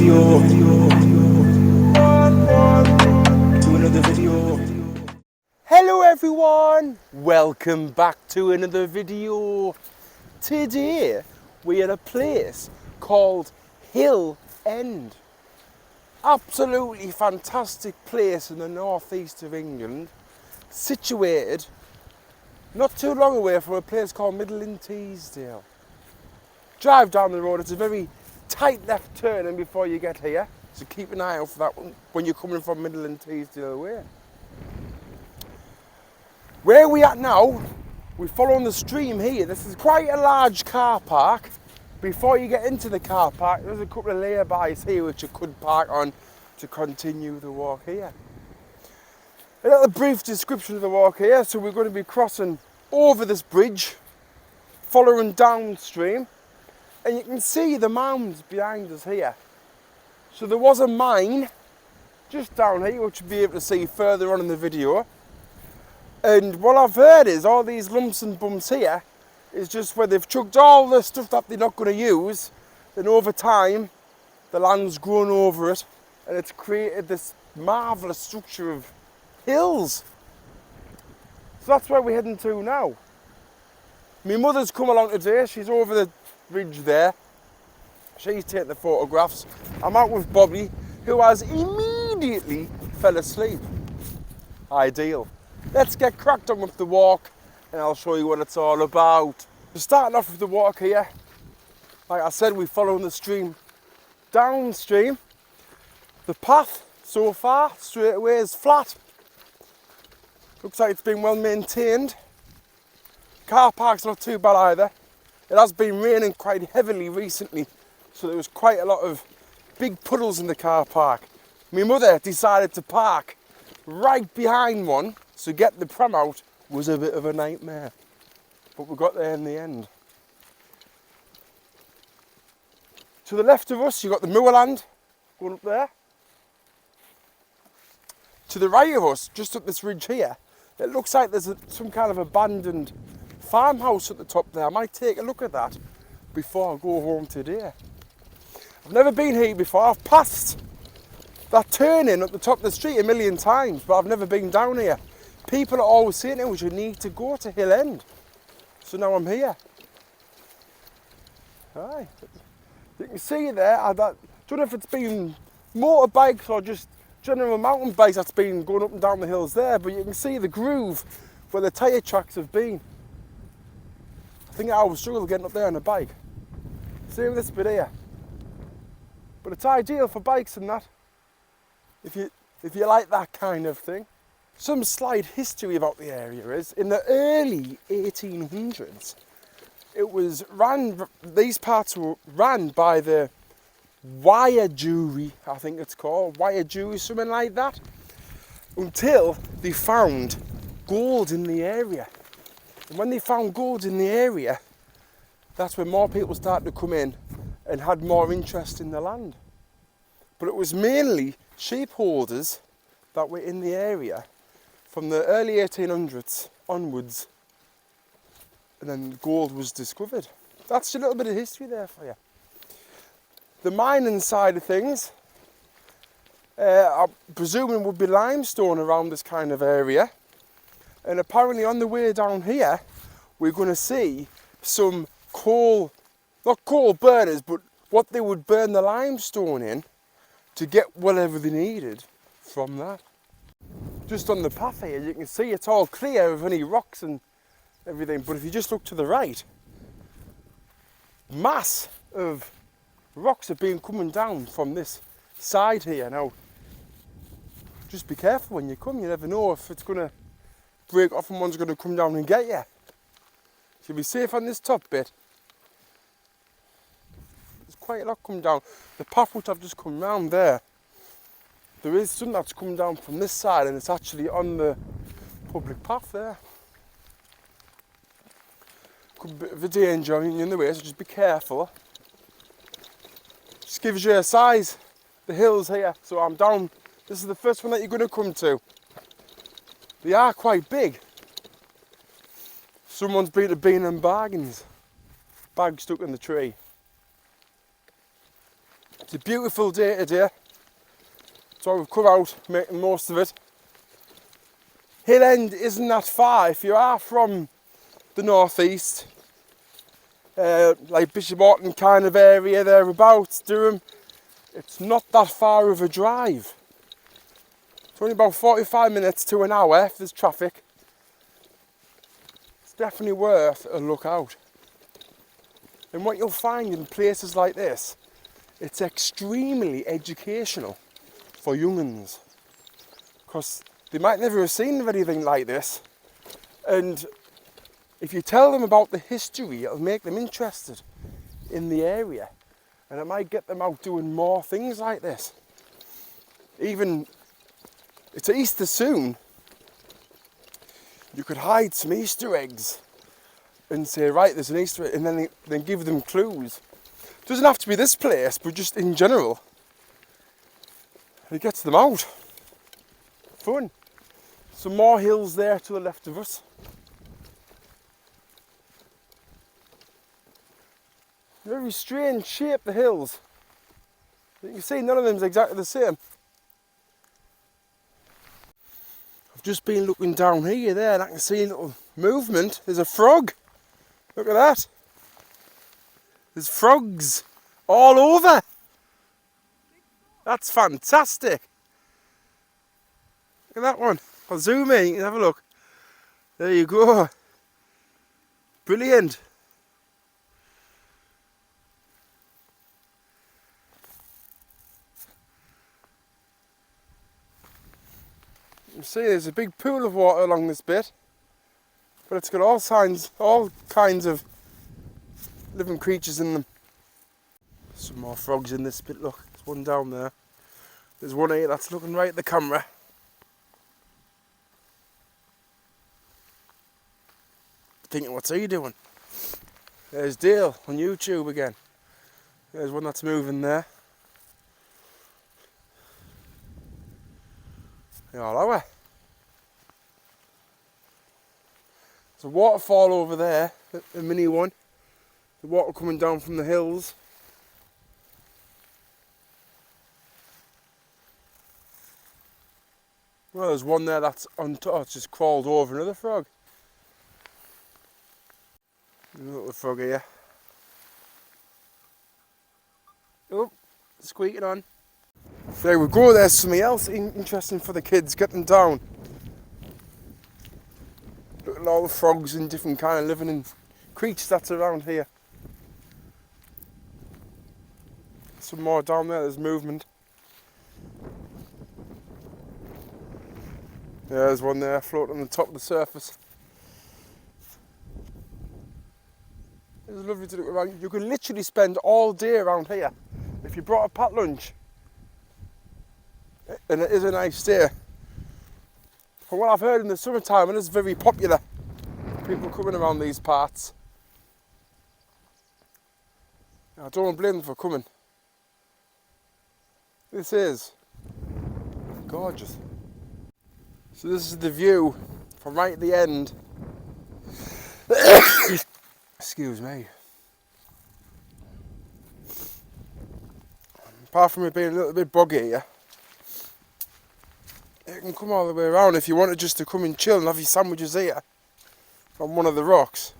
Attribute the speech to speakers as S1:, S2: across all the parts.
S1: video. To another video.
S2: Hello everyone, welcome back to another video. Today we're at a place called Hill End. Absolutely fantastic place in the northeast of England, situated not too long away from a place called Middle in Teesdale. Drive down the road, it's a very tight left turn and before you get here, so keep an eye out for that one when you're coming from Middle in Teesdale way. Where we at now, we're following the stream here. This is quite a large car park. Before you get into the car park, there's a couple of laybys here which you could park on to continue the walk here. A little brief description of the walk here. So we're going to be crossing over this bridge, following downstream, and you can see the mounds behind us here. So there was a mine just down here, which you'll be able to see further on in the video. And what I've heard is all these lumps and bumps here is just where they've chucked all the stuff that they're not going to use, then over time the land's grown over it and it's created this marvellous structure of hills. So that's where we're heading to now. My mother's come along today, she's over the bridge there. She's taking the photographs. I'm out with Bobby, who has immediately fell asleep. Ideal. Let's get cracked on with the walk and I'll show you what it's all about. We're starting off with the walk here. Like I said, we're following the stream downstream. The path so far straight away is flat. Looks like it's been well maintained. Car park's not too bad either. It has been raining quite heavily recently, so there was quite a lot of big puddles in the car park. My mother decided to park right behind one, so get the pram out was a bit of a nightmare. But we got there in the end. To the left of us, you've got the moorland going up there. To the right of us, just up this ridge here, it looks like there's some kind of abandoned farmhouse at the top there. I might take a look at that before I go home today. I've never been here before. I've passed that turning at the top of the street a million times, but I've never been down here. People are always saying to us, you need to go to Hill End. So now I'm here. Aye. You can see there, I don't know if it's been motorbikes or just general mountain bikes that's been going up and down the hills there, but you can see the groove where the tyre tracks have been. I think I would struggle getting up there on a bike. Same with this bit here. But it's ideal for bikes and that, if you like that kind of thing. Some slight history about the area is, in the early 1800s, these parts were ran by the Wiradjuri, I think it's called, Wiradjuri, something like that, until they found gold in the area. And when they found gold in the area, that's when more people started to come in and had more interest in the land. But it was mainly sheep holders that were in the area from the early 1800s onwards, and then gold was discovered. That's a little bit of history there for you. The mining side of things, I'm presuming would be limestone around this kind of area. And apparently on the way down here, we're going to see some coal, not coal burners, but what they would burn the limestone in to get whatever they needed from that. Just on the path here, you can see it's all clear of any rocks and everything, but if you just look to the right, mass of rocks have been coming down from this side here. Now, just be careful when you come, you never know if it's going to break off and one's going to come down and get you. So be safe on this top bit. There's quite a lot come down. The path which I've just come round there, there is some that's come down from this side and it's actually on the public path there. Could be a bit of a danger in the way, so just be careful. Just gives you a size, the hills here. So I'm down, this is the first one that you're going to come to. They are quite big. Someone's been to Bean and Bargains. Bag stuck in the tree. It's a beautiful day today, so we've come out making most of it. Hill End isn't that far. If you are from the northeast, like Bishop Auckland kind of area thereabouts, Durham, it's not that far of a drive. It's only about 45 minutes to an hour if there's traffic. It's definitely worth a look out. And what you'll find in places like this, it's extremely educational for young'uns, because they might never have seen of anything like this, and if you tell them about the history, it'll make them interested in the area, and it might get them out doing more things like this. Even, it's Easter soon, you could hide some Easter eggs and say, right, there's an Easter egg, and then give them clues. It doesn't have to be this place, but just in general. It gets them out. Fun. Some more hills there to the left of us. Very strange shape, the hills. You can see none of them is exactly the same. I've just been looking down here there and I can see a little movement. There's a frog. Look at that. There's frogs all over. That's fantastic. Look at that one. I'll zoom in, you can have a look. There you go. Brilliant. You see there's a big pool of water along this bit, but it's got all kinds of living creatures in them. Some more frogs in this bit, look, there's one down there. There's one here that's looking right at the camera. Thinking, what's he doing? There's Dale on YouTube again. There's one that's moving there. They all over. There's a waterfall over there, a mini one. The water coming down from the hills. Well, there's one there that's untouched, just crawled over another frog. Little frog here. Oh, squeaking on. There we go, there's something else interesting for the kids. Get them down. Look at all the frogs and different kind of living creatures that's around here. Some more down there, there's movement. Yeah, there's one there floating on the top of the surface. It's lovely to look around. You can literally spend all day around here if you brought a packed lunch. And it is a nice day. From what I've heard in the summertime, it is very popular. People coming around these parts. I don't blame them for coming. This is gorgeous. So this is the view from right at the end. Excuse me. Apart from it being a little bit boggy here, you can come all the way around if you wanted just to come and chill and have your sandwiches here on one of the rocks.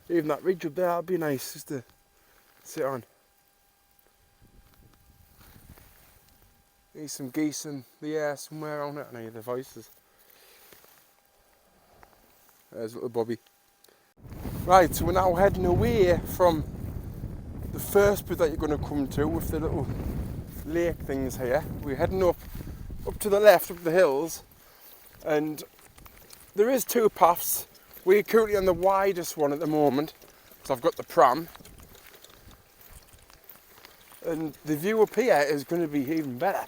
S2: Even that ridge up there, that'd be nice just to sit on. Need some geese in the air somewhere around it. I hear the voices. There's little Bobby. Right, so we're now heading away from the first bit that you're going to come to with the little lake things here. We're heading up to the left, up the hills, and there is two paths. We're currently on the widest one at the moment, so I've got the pram. And the view up here is going to be even better.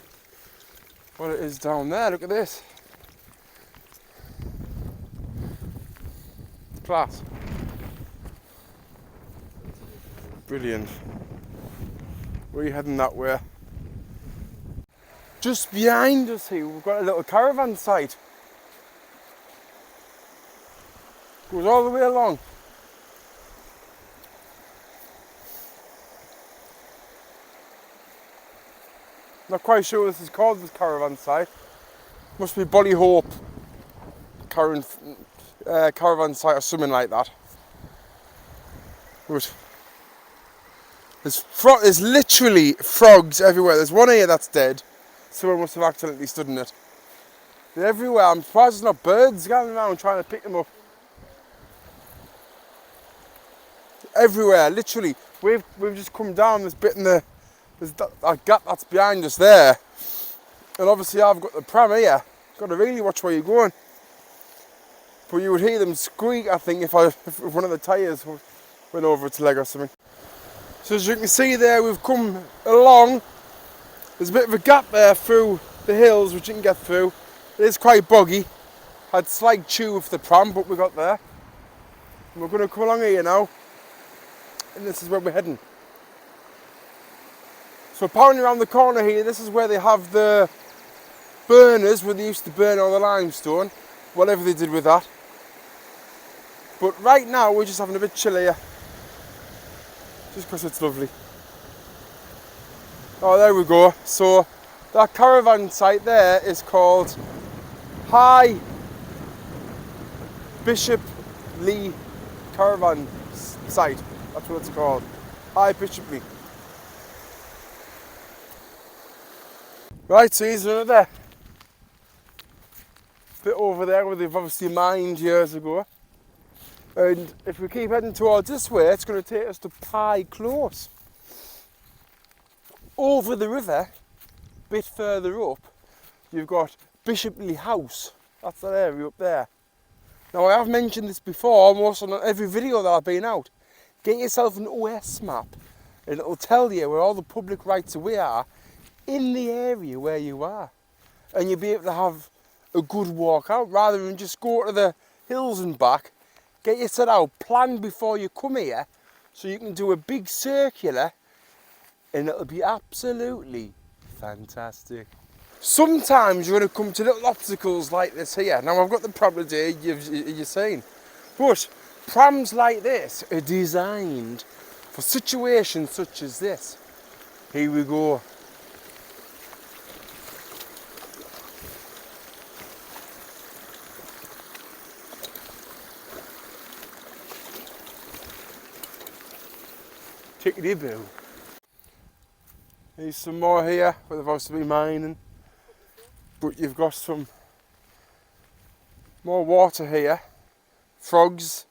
S2: What it is down there, look at this. Class. Brilliant. We're heading that way. Just behind us here, we've got a little caravan site. Goes all the way along. Not quite sure what this is called, this caravan site. Must be Hope caravan site or something like that. But there's literally frogs everywhere. There's one here that's dead. Someone must have accidentally stood in it. They're everywhere. I'm surprised there's not birds going around trying to pick them up. Everywhere, literally. We've just come down this bit in there's that gap that's behind us there. And obviously I've got the pram here. Got to really watch where you're going. But you would hear them squeak, I think, if one of the tyres went over its leg or something. So as you can see there, we've come along. There's a bit of a gap there through the hills which you can get through. It is quite boggy. Had slight chew with the pram, but we got there. And we're going to come along here now. And this is where we're heading. So apparently around the corner here, this is where they have the burners, where they used to burn all the limestone. Whatever they did with that. But right now, we're just having a bit chill here. Just because it's lovely. Oh, there we go. So that caravan site there is called High Bishop Lee Caravan Site. That's what it's called. High Bishop Lee. Right, so here's another bit over there where they've obviously mined years ago. And if we keep heading towards this way, it's going to take us to Pye Close. Over the river, a bit further up, you've got Bishopley House. That's that area up there. Now I have mentioned this before, almost on every video that I've been out. Get yourself an OS map and it'll tell you where all the public rights of way are in the area where you are. And you'll be able to have a good walk out rather than just go to the hills and back. Get your set out, plan before you come here so you can do a big circular and it'll be absolutely fantastic. Sometimes you're going to come to little obstacles like this here. Now I've got the pram today, you're saying. But prams like this are designed for situations such as this. Here we go. Tickety-boo. There's some more here where they've obviously been mining. But you've got some more water here. Frogs,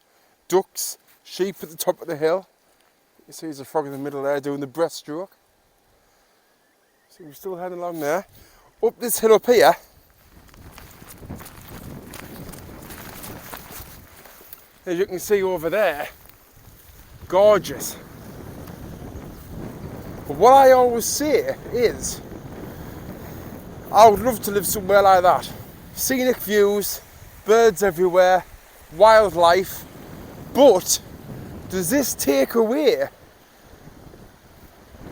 S2: ducks, sheep at the top of the hill. You see there's a frog in the middle there doing the breaststroke. So we're still heading along there. Up this hill up here. As you can see over there, gorgeous. But what I always say is, I would love to live somewhere like that. Scenic views, birds everywhere, wildlife. But does this take away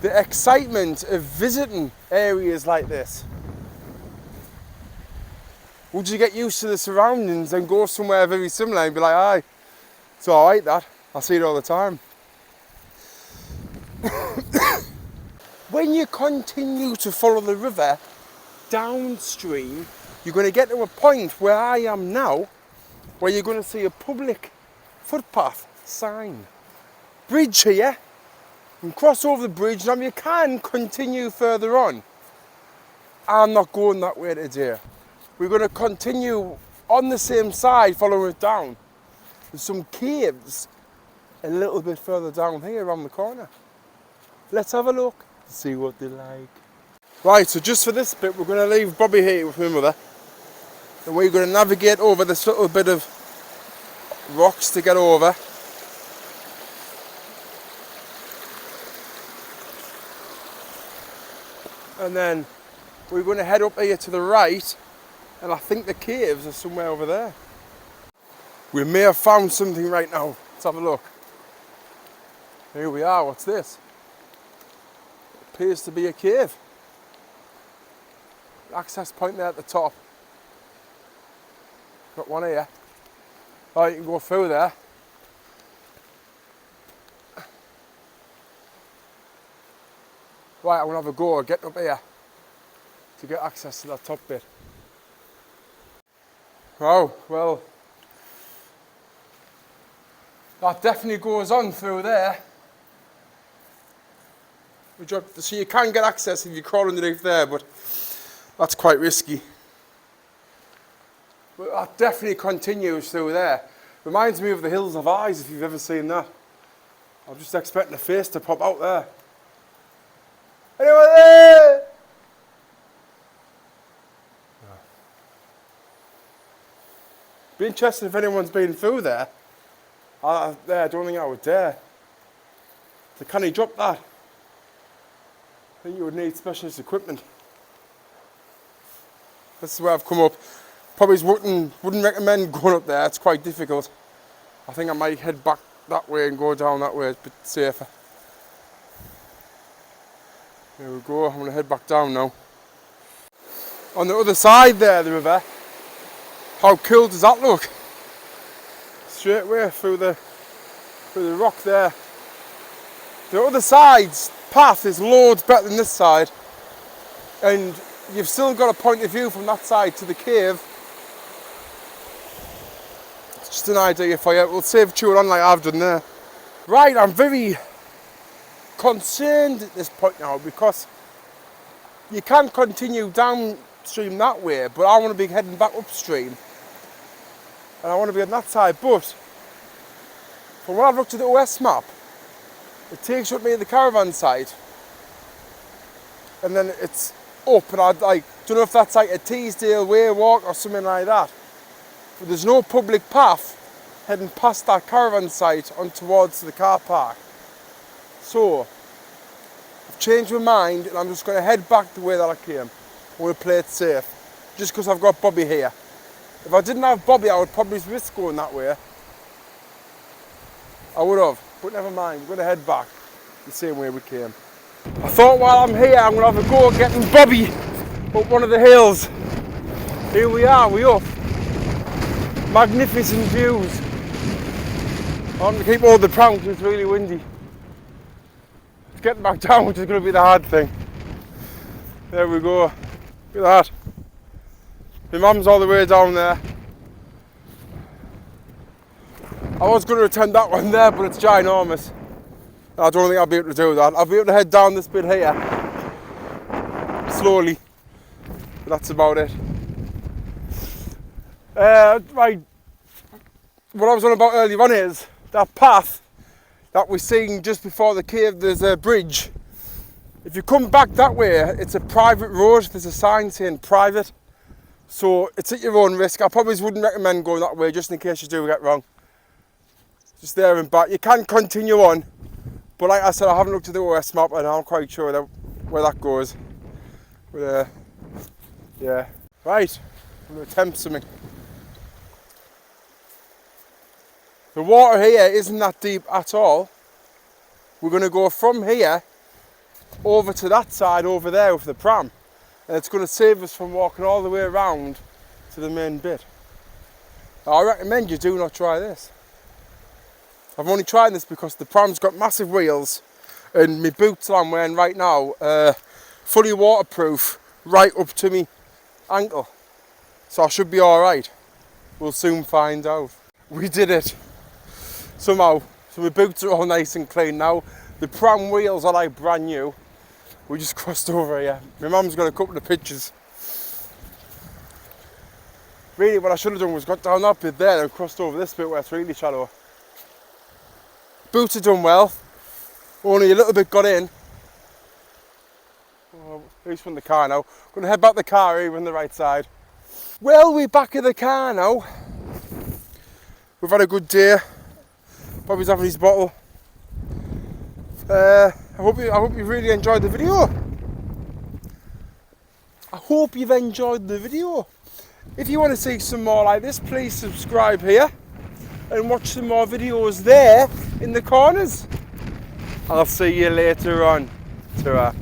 S2: the excitement of visiting areas like this? Would you get used to the surroundings and go somewhere very similar and be like, aye, it's alright that, I see it all the time. When you continue to follow the river downstream, you're going to get to a point where I am now, where you're going to see a public footpath sign. Bridge here, and cross over the bridge. Now you can continue further on. I'm not going that way today. We're going to continue on the same side, following it down. There's some caves a little bit further down here around the corner. Let's have a look. See what they like. Right, so just for this bit, we're going to leave Bobby here with my mother. And we're going to navigate over this little bit of rocks to get over. And then we're going to head up here to the right. And I think the caves are somewhere over there. We may have found something right now. Let's have a look. Here we are, what's this? Appears to be a cave. Access point there at the top. Got one here. Right, you can go through there. Right, I'm gonna have a go at getting up here to get access to that top bit. Oh, well, that definitely goes on through there. So you can get access if you crawl underneath there, but that's quite risky. But that definitely continues through there. Reminds me of the Hills of Eyes, if you've ever seen that. I'm just expecting a face to pop out there. Anyone there? Be interested if anyone's been through there. I don't think I would dare. So can he drop that? I think you would need specialist equipment. This is where I've come up. Probably wouldn't recommend going up there, it's quite difficult. I think I might head back that way and go down that way, it's a bit safer. There we go, I'm going to head back down now. On the other side there, the river, how cool does that look? Straight away through the rock there. The other side's path is loads better than this side, and you've still got a point of view from that side to the cave. It's just an idea for you. We'll save chewing on like I've done there. Right, I'm very concerned at this point now because you can continue downstream that way, but I want to be heading back upstream and I want to be on that side. But from what I've looked at the OS map, it takes you up near the caravan site and then it's up, and I don't know if that's like a Teesdale Way walk or something like that. But there's no public path heading past that caravan site on towards the car park. So I've changed my mind and I'm just going to head back the way that I came. I'm going to play it safe, just because I've got Bobby here. If I didn't have Bobby, I would probably risk going that way. I would have, but never mind. We're going to head back the same way we came. I thought while I'm here, I'm going to have a go at getting Bobby up one of the hills. Here we are, we're up. Magnificent views. I want to keep all the pram because it's really windy. It's getting back down, which is going to be the hard thing. There we go. Look at that. My mum's all the way down there. I was going to attempt that one there, but it's ginormous. I don't think I'll be able to do that. I'll be able to head down this bit here slowly, but that's about it. Right, what I was on about earlier on is that path that we're seeing just before the cave. There's a bridge. If you come back that way, it's a private road. There's a sign saying private, so it's at your own risk. I probably wouldn't recommend going that way, just in case you do get wrong. Just there and back. You can continue on, but like I said, I haven't looked at the OS map and I'm quite sure where that goes. But yeah. Right, I'm going to attempt something. The water here isn't that deep at all. We're going to go from here over to that side over there with the pram, and it's going to save us from walking all the way around to the main bit. Now, I recommend you do not try this. I've only tried this because the pram's got massive wheels and my boots that I'm wearing right now are fully waterproof right up to me ankle, so I should be alright. We'll soon find out. We did it somehow. So my boots are all nice and clean now. The pram wheels are like brand new. We just crossed over here. My mum's got a couple of pictures. Really what I should have done was got down that bit there and crossed over this bit where it's really shallow. Boots are done well, only a little bit got in. Oh, at least from the car now. Going to head back the car here on the right side. Well, we're back at the car now. We've had a good day. Bobby's having his bottle. I hope you really enjoyed the video. I hope you've enjoyed the video. If you want to see some more like this, please subscribe here and watch some more videos there in the corners. I'll see you later on. Ta-ra.